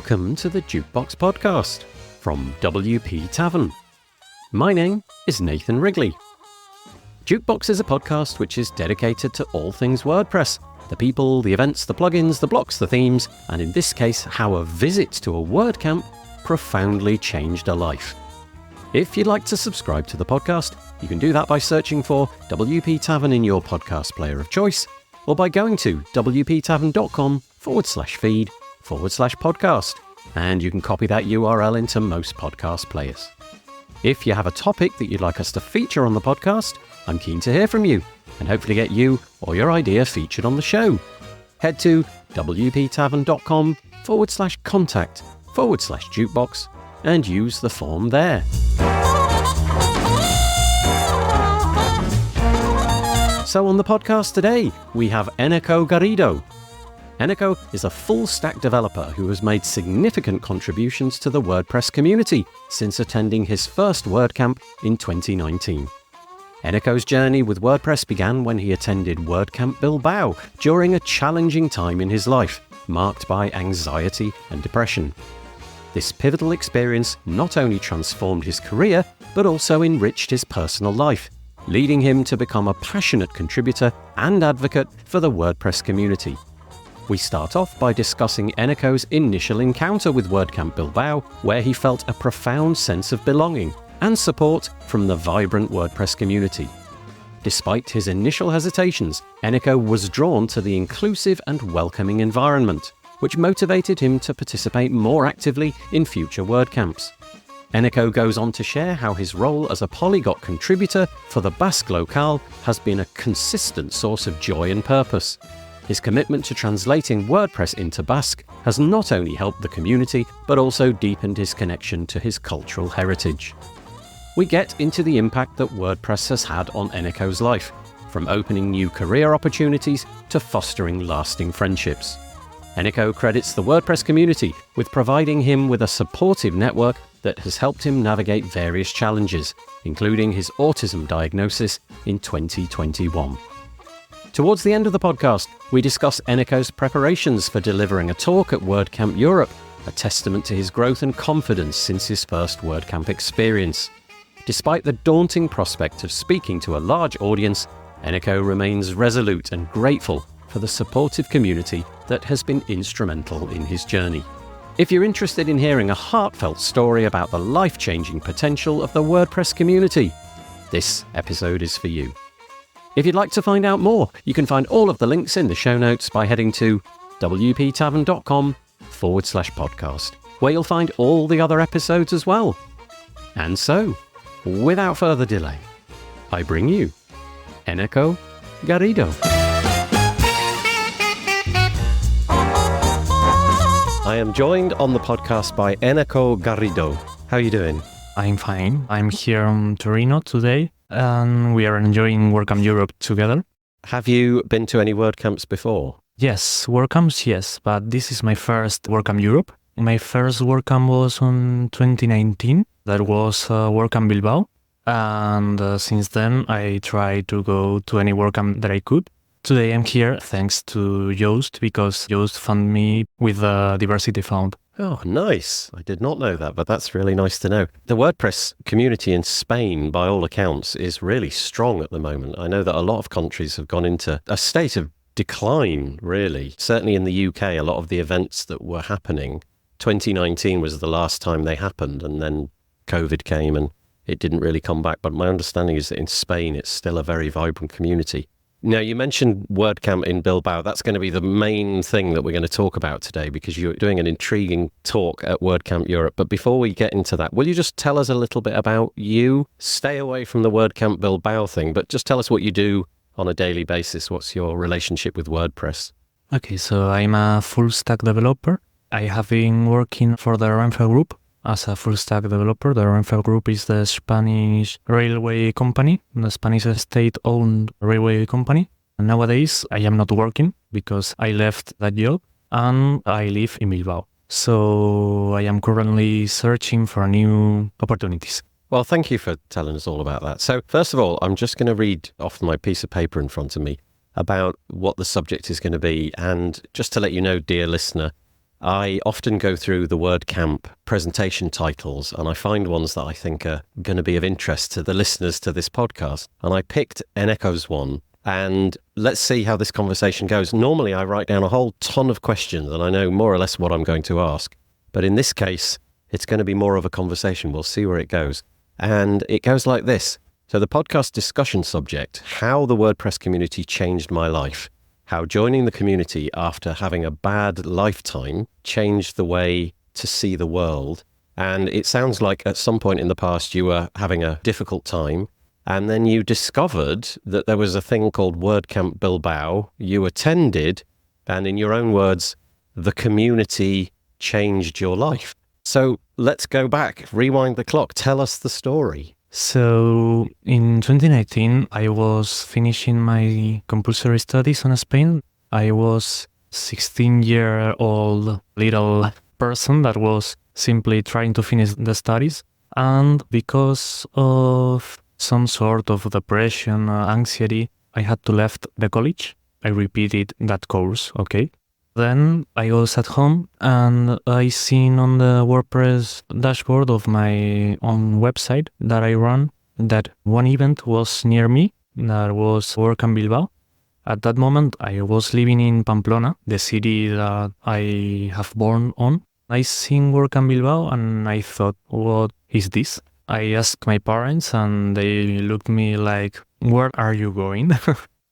Welcome to the Jukebox Podcast from WP Tavern. My name is Nathan Wrigley. Jukebox is a podcast which is dedicated to all things WordPress, the people, the events, the plugins, the blocks, the themes, and in this case, how a visit to a WordCamp profoundly changed a life. If you'd like to subscribe to the podcast, you can do that by searching for WP Tavern in your podcast player of choice, or by going to wptavern.com/feed/podcast, and you can copy that URL into most podcast players. If you have a topic that you'd like us to feature on the podcast, I'm keen to hear from you and hopefully get you or your idea featured on the show. Head to wptavern.com/contact/jukebox and use the form there. So on the podcast today, we have Eneko Garrido. Eneko is a full-stack developer who has made significant contributions to the WordPress community since attending his first WordCamp in 2019. Eneko's journey with WordPress began when he attended WordCamp Bilbao during a challenging time in his life, marked by anxiety and depression. This pivotal experience not only transformed his career, but also enriched his personal life, leading him to become a passionate contributor and advocate for the WordPress community. We start off by discussing Eneko's initial encounter with WordCamp Bilbao, where he felt a profound sense of belonging and support from the vibrant WordPress community. Despite his initial hesitations, Eneko was drawn to the inclusive and welcoming environment, which motivated him to participate more actively in future WordCamps. Eneko goes on to share how his role as a polyglot contributor for the Basque locale has been a consistent source of joy and purpose. His commitment to translating WordPress into Basque has not only helped the community, but also deepened his connection to his cultural heritage. We get into the impact that WordPress has had on Eneko's life, from opening new career opportunities to fostering lasting friendships. Eneko credits the WordPress community with providing him with a supportive network that has helped him navigate various challenges, including his autism diagnosis in 2021. Towards the end of the podcast, we discuss Eneko's preparations for delivering a talk at WordCamp Europe, a testament to his growth and confidence since his first WordCamp experience. Despite the daunting prospect of speaking to a large audience, Eneko remains resolute and grateful for the supportive community that has been instrumental in his journey. If you're interested in hearing a heartfelt story about the life-changing potential of the WordPress community, this episode is for you. If you'd like to find out more, you can find all of the links in the show notes by heading to wptavern.com/podcast, where you'll find all the other episodes as well. And so, without further delay, I bring you Eneko Garrido. I am joined on the podcast by Eneko Garrido. How are you doing? I'm fine. I'm here in Torino today, and we are enjoying WordCamp Europe together. Have you been to any WordCamps before? Yes, WordCamps, yes, but this is my first WordCamp Europe. My first WordCamp was in 2019. That was WordCamp Bilbao, and since then I tried to go to any WordCamp that I could. Today I'm here thanks to Joost, because Joost found me with the Diversity Fund. Oh, nice. I did not know that, but that's really nice to know. The WordPress community in Spain, by all accounts, is really strong at the moment. I know that a lot of countries have gone into a state of decline, really. Certainly in the UK, a lot of the events that were happening, 2019 was the last time they happened, and then COVID came and it didn't really come back. But my understanding is that in Spain, it's still a very vibrant community. Now, you mentioned WordCamp in Bilbao. That's going to be the main thing that we're going to talk about today, because you're doing an intriguing talk at WordCamp Europe. But before we get into that, will you just tell us a little bit about you? Stay away from the WordCamp Bilbao thing, but just tell us what you do on a daily basis. What's your relationship with WordPress? Okay, so I'm a full-stack developer. I have been working for the Renfe Group as a full-stack developer. The Renfe Group is the Spanish railway company, the Spanish state-owned railway company. And nowadays, I am not working because I left that job and I live in Bilbao. So I am currently searching for new opportunities. Well, thank you for telling us all about that. So first of all, I'm just going to read off my piece of paper in front of me about what the subject is going to be. And just to let you know, dear listener, I often go through the WordCamp presentation titles and I find ones that I think are going to be of interest to the listeners to this podcast. And I picked Eneko's one. And let's see how this conversation goes. Normally, I write down a whole ton of questions and I know more or less what I'm going to ask. But in this case, it's going to be more of a conversation. We'll see where it goes. And it goes like this. So the podcast discussion subject, how the WordPress community changed my life. How joining the community after having a bad lifetime changed the way to see the world. And it sounds like at some point in the past you were having a difficult time. And then you discovered that there was a thing called WordCamp Bilbao. You attended, and in your own words, the community changed your life. So let's go back, rewind the clock. Tell us the story. So in 2019, I was finishing my compulsory studies in Spain. I was 16-year-old little person that was simply trying to finish the studies. And because of some sort of depression, anxiety, I had to left the college. I repeated that course, okay? Then I was at home and I seen on the WordPress dashboard of my own website that I run that one event was near me, that was WordCamp Bilbao. At that moment, I was living in Pamplona, the city that I have born on. I seen WordCamp Bilbao and I thought, what is this? I asked my parents and they looked me like, where are you going?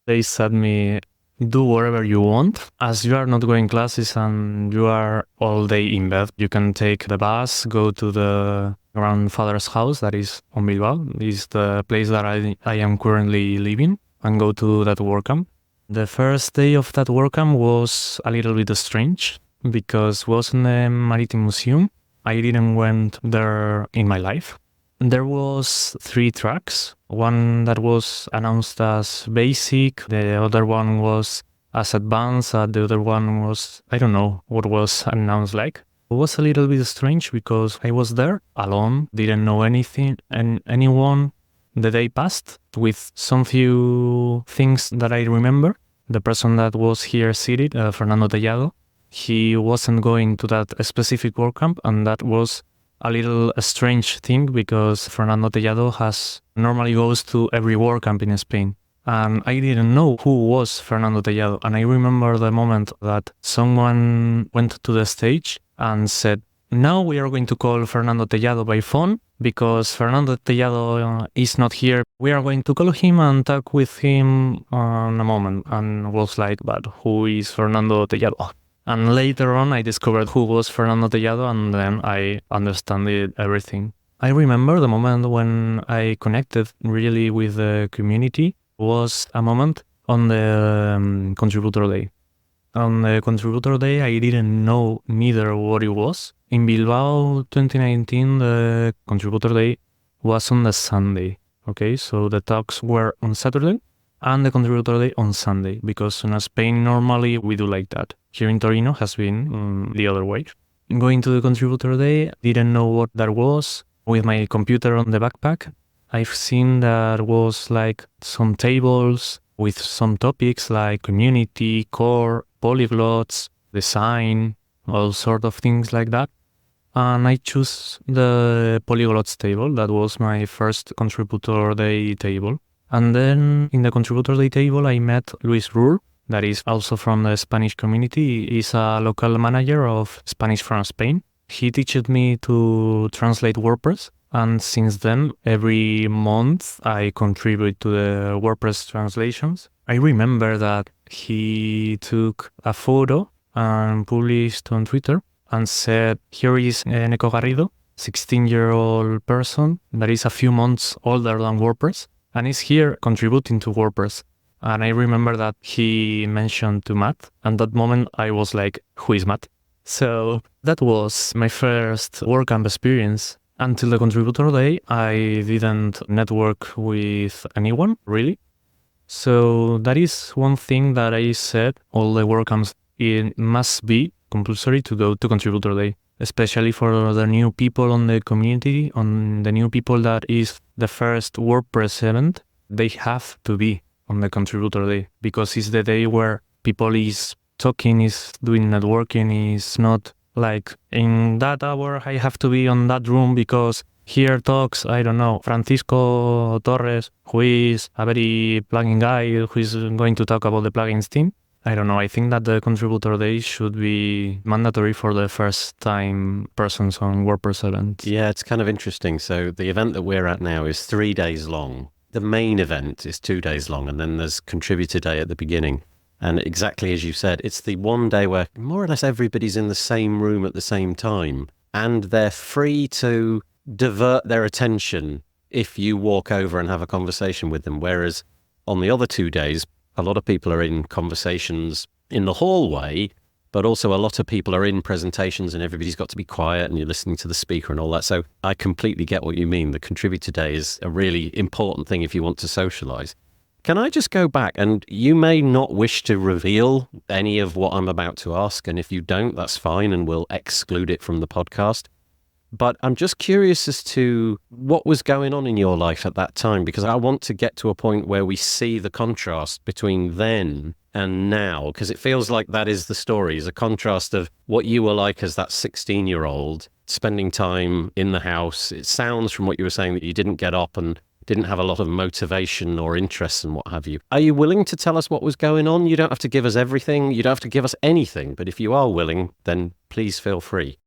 They said me, do whatever you want. As you are not going classes and you are all day in bed, you can take the bus, go to the grandfather's house that is on Bilbao. This is the place that I am currently living, and go to that WordCamp. The first day of that WordCamp was a little bit strange because it was in the Maritime Museum. I didn't went there in my life. There was 3 tracks. One that was announced as basic, the other one was as advanced, the other one was, I don't know what was announced like. It was a little bit strange because I was there alone, didn't know anything and anyone. The day passed with some few things that I remember. The person that was here seated, Fernando Tellado, he wasn't going to that specific WordCamp, and that was a little strange thing because Fernando Tellado normally goes to every WordCamp in Spain. And I didn't know who was Fernando Tellado. And I remember the moment that someone went to the stage and said, now we are going to call Fernando Tellado by phone because Fernando Tellado is not here. We are going to call him and talk with him in a moment. And was like, but who is Fernando Tellado? And later on, I discovered who was Fernando Tellado, and then I understood everything. I remember the moment when I connected really with the community was a moment on the Contributor Day. On the Contributor Day, I didn't know neither what it was. In Bilbao 2019, the Contributor Day was on the Sunday. Okay, so the talks were on Saturday and the Contributor Day on Sunday, because in Spain normally we do like that. Here in Torino has been the other way. Going to the Contributor Day, didn't know what that was. With my computer on the backpack, I've seen that was like some tables with some topics like community, core, polyglots, design, all sort of things like that. And I chose the polyglots table. That was my first Contributor Day table. And then in the Contributor Day table, I met Luis Ruhr, that is also from the Spanish community. He's a local manager of Spanish from Spain. He taught me to translate WordPress. And since then, every month, I contribute to the WordPress translations. I remember that he took a photo and published on Twitter and said, here is Eneko Garrido, 16-year-old person that is a few months older than WordPress, and is here contributing to WordPress. And I remember that he mentioned to Matt, and that moment I was like, who is Matt? So that was my first WordCamp experience. Until the Contributor Day, I didn't network with anyone, really. So that is one thing that I said, all the WordCamps, it must be compulsory to go to Contributor Day, especially for the new people on the community, on the new people that is the first WordPress event. They have to be on the Contributor Day because it's the day where people is talking, is doing networking, is not Like in that hour, I have to be on that room because here talks, I don't know, Francisco Torres, who is a very plugin guy who is going to talk about the plugins team. I don't know. I think that the contributor day should be mandatory for the first time persons on WordPress events. Yeah, it's kind of interesting. So the event that we're at now is 3 days long. The main event is 2 days long, and then there's contributor day at the beginning. And exactly as you said, it's the one day where more or less everybody's in the same room at the same time, and they're free to divert their attention if you walk over and have a conversation with them. Whereas on the other 2 days, a lot of people are in conversations in the hallway, but also a lot of people are in presentations and everybody's got to be quiet and you're listening to the speaker and all that. So I completely get what you mean. The contributor day is a really important thing if you want to socialize. Can I just go back? And you may not wish to reveal any of what I'm about to ask. And if you don't, that's fine, and we'll exclude it from the podcast. But I'm just curious as to what was going on in your life at that time, because I want to get to a point where we see the contrast between then and now, because it feels like that is the story, is a contrast of what you were like as that 16-year-old, spending time in the house. It sounds from what you were saying that you didn't get up and didn't have a lot of motivation or interest and what have you. Are you willing to tell us what was going on? You don't have to give us everything. You don't have to give us anything. But if you are willing, then please feel free.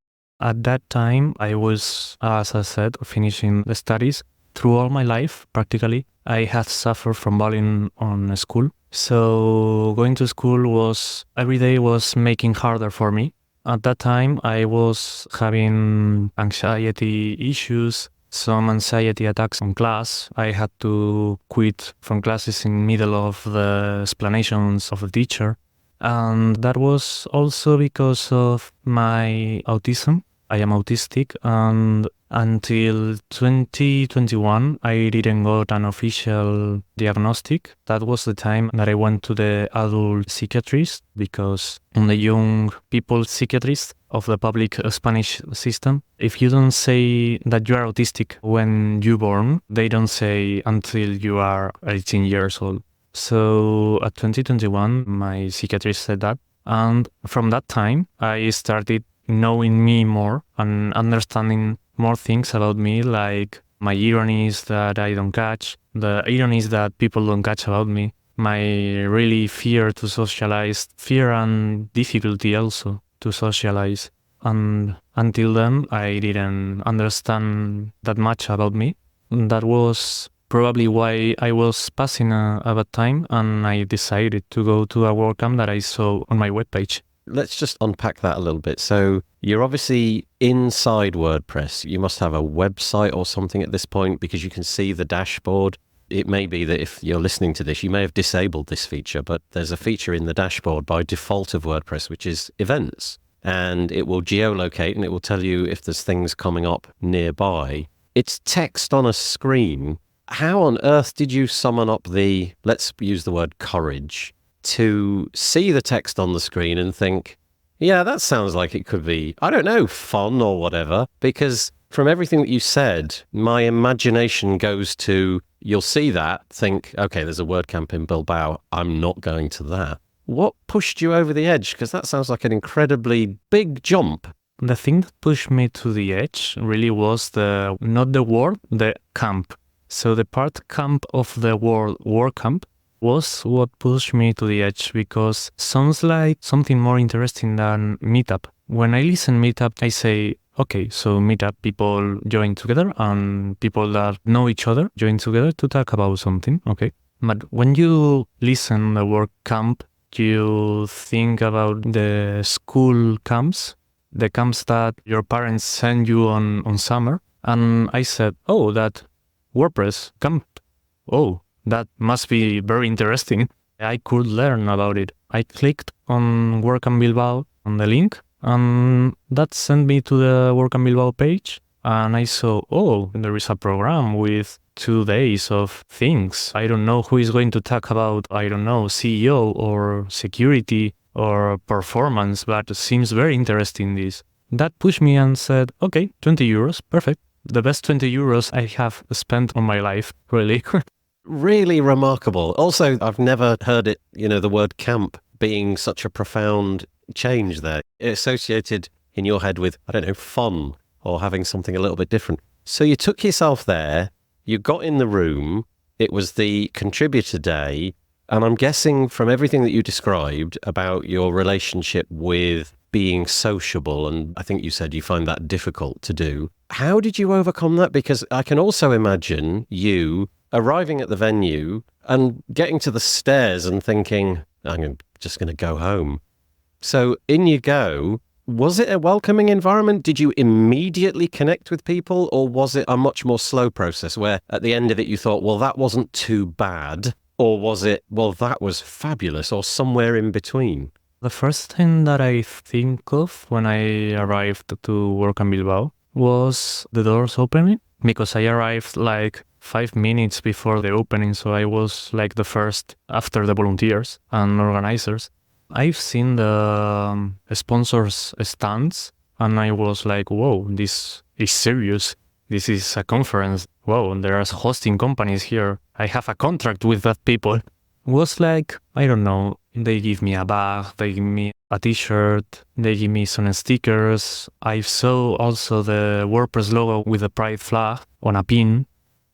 At that time, I was, as I said, finishing the studies. Through all my life, practically, I had suffered from bullying on school. So going to school every day was making harder for me. At that time, I was having anxiety issues, some anxiety attacks in class. I had to quit from classes in middle of the explanations of the teacher. And that was also because of my autism. I am autistic, and until 2021, I didn't got an official diagnostic. That was the time that I went to the adult psychiatrist, because in the young people psychiatrist of the public Spanish system, if you don't say that you are autistic when you're born, they don't say until you are 18 years old. So at 2021, my psychiatrist said that. And from that time, I started knowing me more and understanding more things about me, like my ironies that I don't catch, the ironies that people don't catch about me, my really fear to socialize, fear and difficulty also to socialize. And until then, I didn't understand that much about me. That was probably why I was passing a bad time, and I decided to go to a WordCamp that I saw on my webpage. Let's just unpack that a little bit. So you're obviously inside WordPress. You must have a website or something at this point, because you can see the dashboard. It may be that if you're listening to this, you may have disabled this feature, but there's a feature in the dashboard by default of WordPress, which is events. And it will geolocate and it will tell you if there's things coming up nearby. It's text on a screen. How on earth did you summon up the, let's use the word courage, to see the text on the screen and think, yeah, that sounds like it could be, I don't know, fun or whatever? Because from everything that you said, my imagination goes to, you'll see that, think, okay, there's a WordCamp in Bilbao, I'm not going to that. What pushed you over the edge? Because that sounds like an incredibly big jump. The thing that pushed me to the edge really was not the word, the camp. So the part camp of the word WordCamp was what pushed me to the edge, because sounds like something more interesting than Meetup. When I listen Meetup, I say, okay, so Meetup, people join together and people that know each other join together to talk about something, okay? But when you listen the word camp, you think about the school camps, the camps that your parents send you on summer. And I said, oh, that WordPress camp, oh, that must be very interesting. I could learn about it. I clicked on WordCamp Bilbao on the link, and that sent me to the WordCamp Bilbao page. And I saw, oh, there is a program with 2 days of things. I don't know who is going to talk about, I don't know, CEO or security or performance, but it seems very interesting this. That pushed me and said, okay, 20 euros, perfect. The best 20 euros I have spent on my life, really. Really remarkable. Also, I've never heard it, the word camp being such a profound change there. It associated in your head with, I don't know, fun or having something a little bit different. So you took yourself there, you got in the room, it was the contributor day, and I'm guessing from everything that you described about your relationship with being sociable, and I think you said you find that difficult to do. How did you overcome that? Because I can also imagine you arriving at the venue and getting to the stairs and thinking, I'm just going to go home. So in you go. Was it a welcoming environment? Did you immediately connect with people, or was it a much more slow process where at the end of it you thought, well, that wasn't too bad? Or was it, well, that was fabulous, or somewhere in between? The first thing that I think of when I arrived to WordCamp Bilbao was the doors opening, because I arrived like 5 minutes before the opening, so I was like the first after the volunteers and organizers. I've seen the sponsors' stands, and I was like, whoa, this is serious. This is a conference. Whoa, there are hosting companies here. I have a contract with that people. It was like, I don't know, they give me a bag, they give me a t-shirt, they give me some stickers. I saw also the WordPress logo with the pride flag on a pin.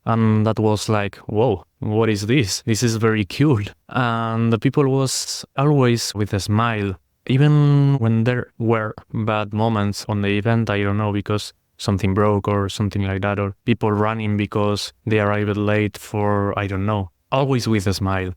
And that was like, whoa, what is this? This is very cool. And the people was always with a smile. Even when there were bad moments on the event, I don't know, because something broke or something like that, or people running because they arrived late for, I don't know, always with a smile.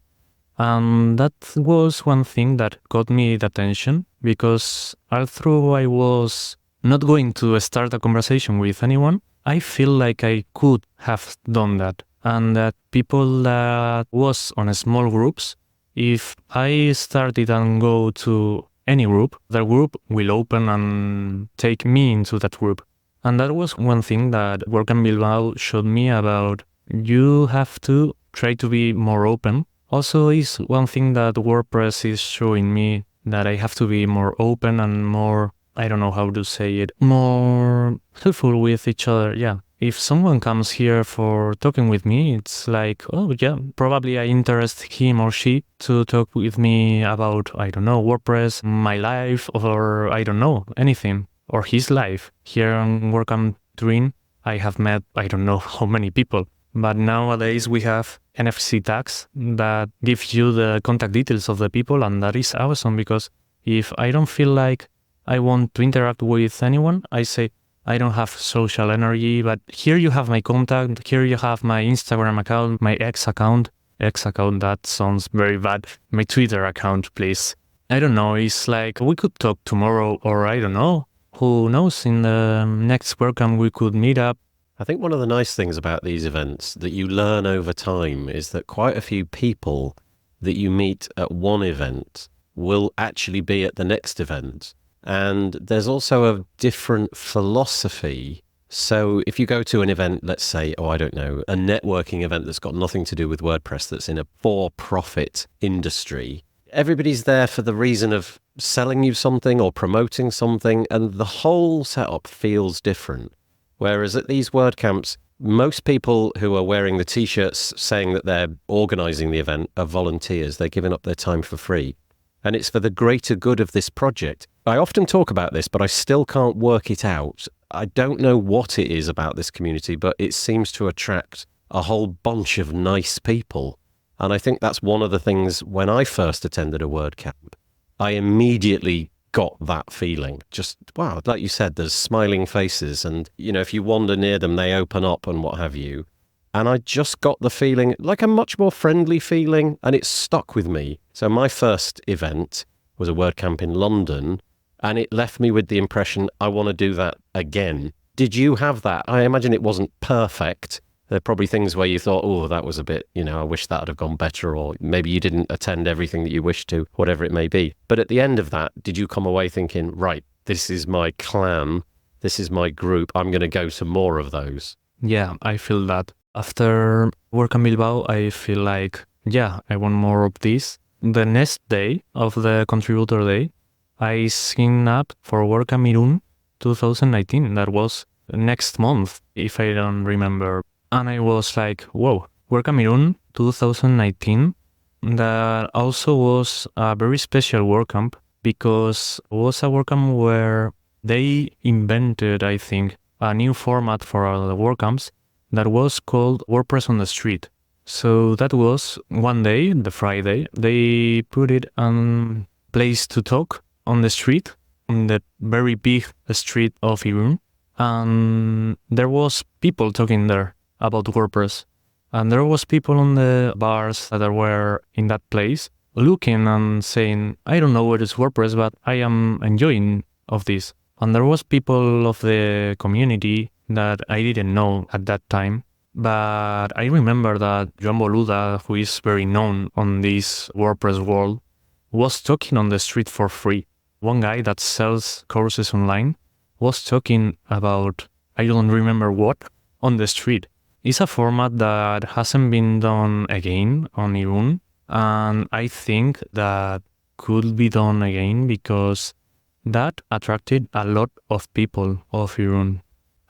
And that was one thing that got me the attention, because although I was not going to start a conversation with anyone, I feel like I could have done that, and that people that was on small groups, if I started and go to any group, the group will open and take me into that group. And that was one thing that WordCamp Bilbao showed me about. You have to try to be more open. Also is one thing that WordPress is showing me, that I have to be more open and more, I don't know how to say it, more helpful with each other. Yeah. If someone comes here for talking with me, it's like, oh yeah, probably I interest him or she to talk with me about, I don't know, WordPress, my life, or I don't know, anything, or his life. Here on WordCamp Dream, I have met, I don't know how many people, but nowadays we have NFC tags that give you the contact details of the people, and that is awesome, because if I don't feel like I want to interact with anyone, I say, I don't have social energy, but here you have my contact, here you have my Instagram account, my X account, that sounds very bad, my Twitter account, please. I don't know, it's like we could talk tomorrow, or I don't know, who knows, in the next WordCamp we could meet up. I think one of the nice things about these events that you learn over time is that quite a few people that you meet at one event will actually be at the next event. And there's also a different philosophy. So if you go to an event, let's say, I don't know, a networking event that's got nothing to do with WordPress, that's in a for-profit industry, everybody's there for the reason of selling you something or promoting something, and the whole setup feels different. Whereas at these WordCamps, most people who are wearing the t-shirts saying that they're organizing the event are volunteers. They're giving up their time for free. And it's for the greater good of this project. I often talk about this, but I still can't work it out. I don't know what it is about this community, but it seems to attract a whole bunch of nice people. And I think that's one of the things when I first attended a WordCamp, I immediately got that feeling. Just, wow, like you said, there's smiling faces, and, if you wander near them, they open up and what have you. And I just got the feeling, like a much more friendly feeling, and it stuck with me. So my first event was a WordCamp in London, and it left me with the impression I want to do that again. Did you have that? I imagine it wasn't perfect. There are probably things where you thought, oh, that was a bit, I wish that had have gone better, or maybe you didn't attend everything that you wished to, whatever it may be. But at the end of that, did you come away thinking, right, this is my clan, this is my group, I'm going to go to more of those? Yeah, I feel that. After WordCamp Bilbao, I feel like, yeah, I want more of this. The next day of the contributor day, I signed up for WordCamp Irún 2019. That was next month, if I don't remember. And I was like, whoa, WordCamp Irún 2019. That also was a very special WordCamp, because it was a WordCamp where They invented, I think, a new format for the WordCamps that was called WordPress on the Street. So that was one day, the Friday, they put it on place to talk on the street, on the very big street of Irún. And there was people talking there about WordPress. And there was people on the bars that were in that place looking and saying, I don't know what is WordPress, but I am enjoying of this. And there was people of the community that I didn't know at that time. But I remember that Joan Boluda, who is very known on this WordPress world, was talking on the street for free. One guy that sells courses online was talking about, I don't remember what, on the street. It's a format that hasn't been done again on Irún, and I think that could be done again because that attracted a lot of people of Irún.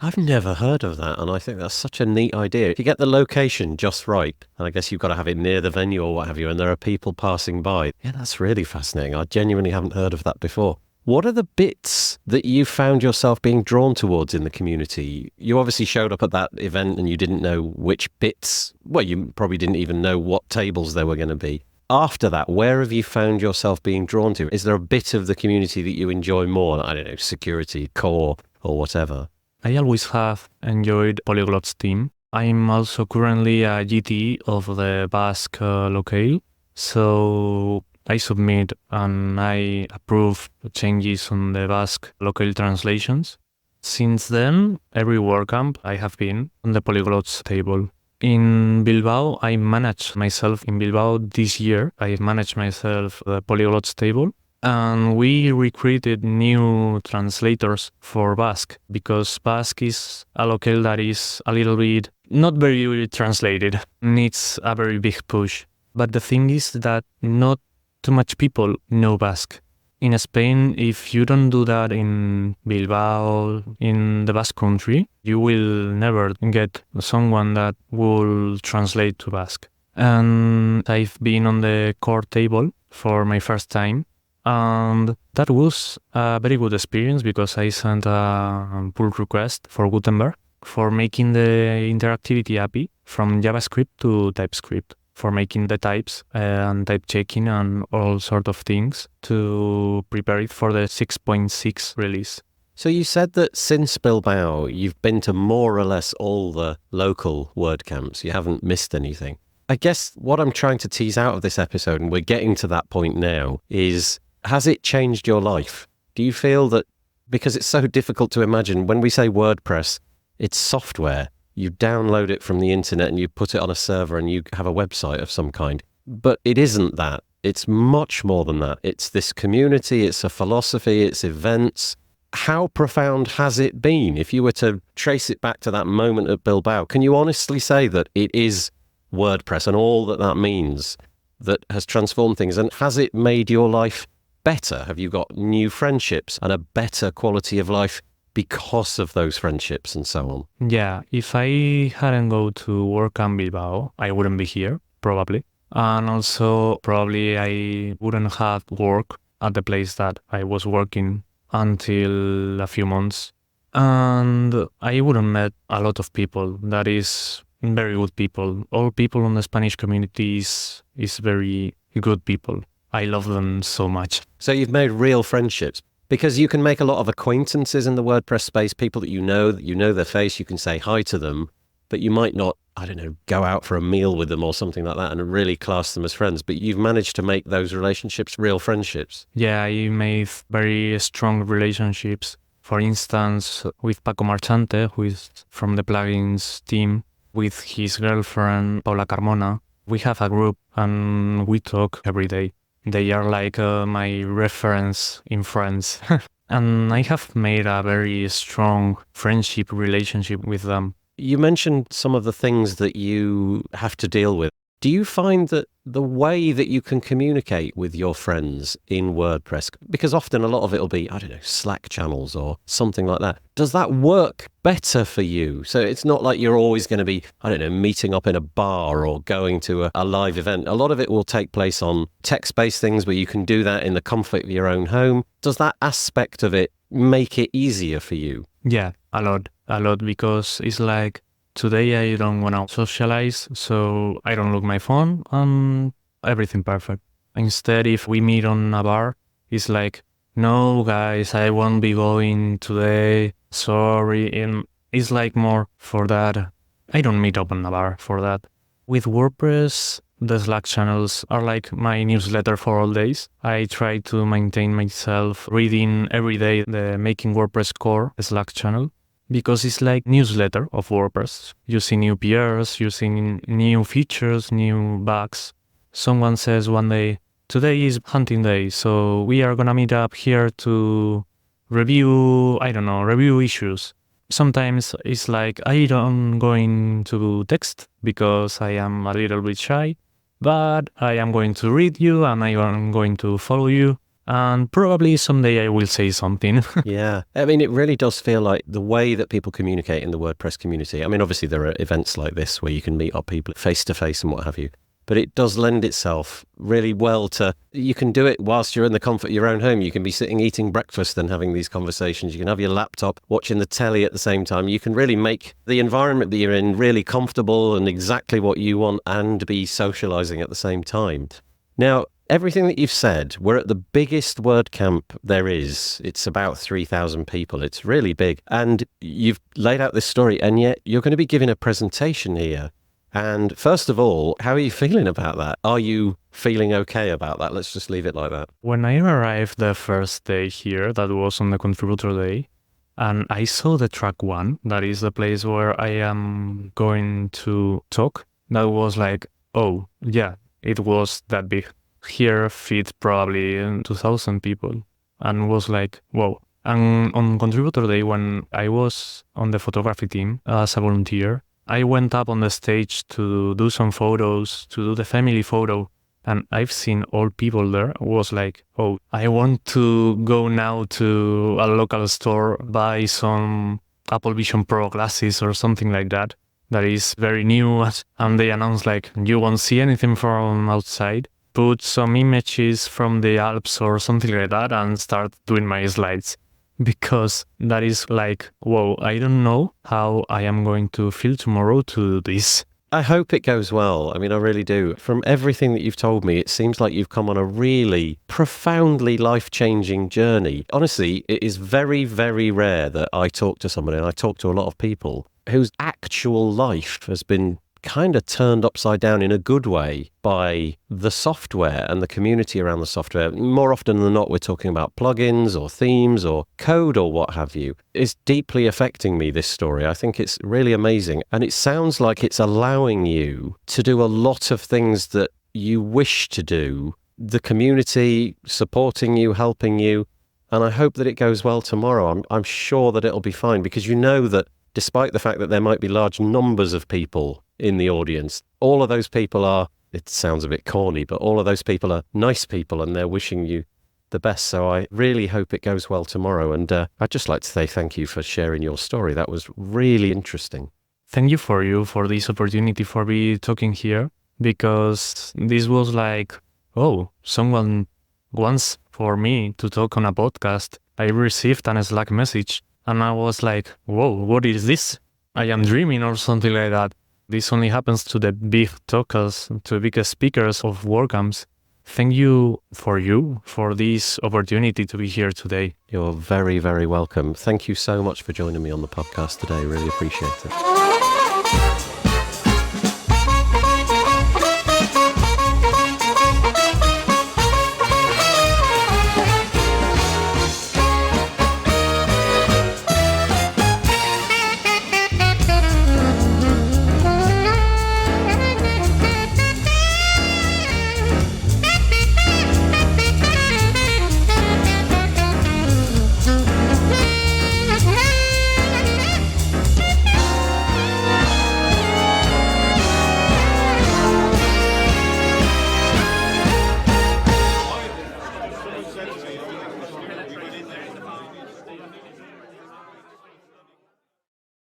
I've never heard of that, and I think that's such a neat idea. If you get the location just right, and I guess you've got to have it near the venue or what have you, and there are people passing by. Yeah, that's really fascinating. I genuinely haven't heard of that before. What are the bits that you found yourself being drawn towards in the community? You obviously showed up at that event and you didn't know which bits, well, you probably didn't even know what tables there were going to be. After that, where have you found yourself being drawn to? Is there a bit of the community that you enjoy more? I don't know, security, core, or whatever. I always have enjoyed Polyglot's team. I'm also currently a GT of the Basque locale, so I submit and I approve changes on the Basque local translations. Since then, every WordCamp I have been on the Polyglots table. In Bilbao, I managed myself in Bilbao this year. I managed myself the Polyglots table. And we recruited new translators for Basque because Basque is a locale that is a little bit not very translated, needs a very big push. But the thing is that not too much people know Basque. In Spain, if you don't do that in Bilbao, in the Basque country, you will never get someone that will translate to Basque. And I've been on the core table for my first time. And that was a very good experience because I sent a pull request for Gutenberg for making the interactivity API from JavaScript to TypeScript, for making the types and type checking and all sort of things to prepare it for the 6.6 release. So you said that since Bilbao, you've been to more or less all the local WordCamps. You haven't missed anything. I guess what I'm trying to tease out of this episode, and we're getting to that point now, is has it changed your life? Do you feel that, because it's so difficult to imagine, when we say WordPress, it's software. You download it from the internet and you put it on a server and you have a website of some kind. But it isn't that. It's much more than that. It's this community, it's a philosophy, it's events. How profound has it been? If you were to trace it back to that moment at Bilbao, can you honestly say that it is WordPress and all that that means that has transformed things? And has it made your life better? Have you got new friendships and a better quality of life because of those friendships and so on? Yeah, if I hadn't go to WordCamp Bilbao, I wouldn't be here, probably. And also, probably I wouldn't have worked at the place that I was working until a few months. And I wouldn't met a lot of people. That is very good people. All people in the Spanish community is very good people. I love them so much. So you've made real friendships, because you can make a lot of acquaintances in the WordPress space, people that you know their face, you can say hi to them, but you might not, I don't know, go out for a meal with them or something like that and really class them as friends. But you've managed to make those relationships real friendships. Yeah, I made very strong relationships. For instance, with Paco Marchante, who is from the plugins team, with his girlfriend, Paula Carmona. We have a group and we talk every day. They are like my reference in friends. And I have made a very strong friendship relationship with them. You mentioned some of the things that you have to deal with. Do you find that the way that you can communicate with your friends in WordPress, because often a lot of it will be, I don't know, Slack channels or something like that, does that work better for you? So it's not like you're always going to be, I don't know, meeting up in a bar or going to a live event. A lot of it will take place on text-based things where you can do that in the comfort of your own home. Does that aspect of it make it easier for you? Yeah, a lot, because it's like, today I don't want to socialize, so I don't look my phone and everything perfect. Instead, if we meet on a bar, it's like, no guys, I won't be going today, sorry. And it's like more for that. I don't meet up on a bar for that. With WordPress, the Slack channels are like my newsletter for all days. I try to maintain myself reading every day the Making WordPress Core Slack channel, because it's like newsletter of WordPress. You see new PRs, you see new features, new bugs. Someone says one day, today is hunting day, so we are gonna meet up here to review issues. Sometimes it's like, I don't going to text because I am a little bit shy, but I am going to read you and I am going to follow you. And probably someday I will say something. Yeah. I mean, it really does feel like the way that people communicate in the WordPress community. I mean, obviously there are events like this where you can meet up people face to face and what have you. But it does lend itself really well to, you can do it whilst you're in the comfort of your own home. You can be sitting eating breakfast and having these conversations. You can have your laptop watching the telly at the same time. You can really make the environment that you're in really comfortable and exactly what you want and be socializing at the same time. Now, everything that you've said, we're at the biggest WordCamp there is. It's about 3,000 people. It's really big. And you've laid out this story, and yet you're going to be giving a presentation here. And first of all, how are you feeling about that? Are you feeling okay about that? Let's just leave it like that. When I arrived the first day here, that was on the contributor day, and I saw the track 1, that is the place where I am going to talk, that was like, oh, yeah, it was that big. Here fit probably 2,000 people, and was like, whoa. And on contributor day, when I was on the photography team as a volunteer, I went up on the stage to do some photos, to do the family photo, and I've seen all people there. Was like, oh, I want to go now to a local store, buy some Apple Vision Pro glasses or something like that. That is very new, and they announced like, you won't see anything from outside. Put some images from the Alps or something like that and start doing my slides. Because that is like, whoa, I don't know how I am going to feel tomorrow to do this. I hope it goes well. I mean, I really do. From everything that you've told me, it seems like you've come on a really profoundly life-changing journey. Honestly, it is very, very rare that I talk to somebody, and I talk to a lot of people, whose actual life has been kind of turned upside down in a good way by the software and the community around the software. More often than not, we're talking about plugins or themes or code or what have you. It's deeply affecting me, this story. I think it's really amazing. And it sounds like it's allowing you to do a lot of things that you wish to do. The community supporting you, helping you. And I hope that it goes well tomorrow. I'm sure that it'll be fine, because you know that despite the fact that there might be large numbers of people in the audience, all of those people are, it sounds a bit corny, but all of those people are nice people and they're wishing you the best. So I really hope it goes well tomorrow. And I'd just like to say thank you for sharing your story. That was really interesting. Thank you for this opportunity for me talking here, because this was like, oh, someone wants for me to talk on a podcast. I received a Slack message and I was like, whoa, what is this? I am dreaming or something like that. This only happens to the big talkers, to the biggest speakers of WordCamps. Thank you for this opportunity to be here today. You're very, very welcome. Thank you so much for joining me on the podcast today. Really appreciate it.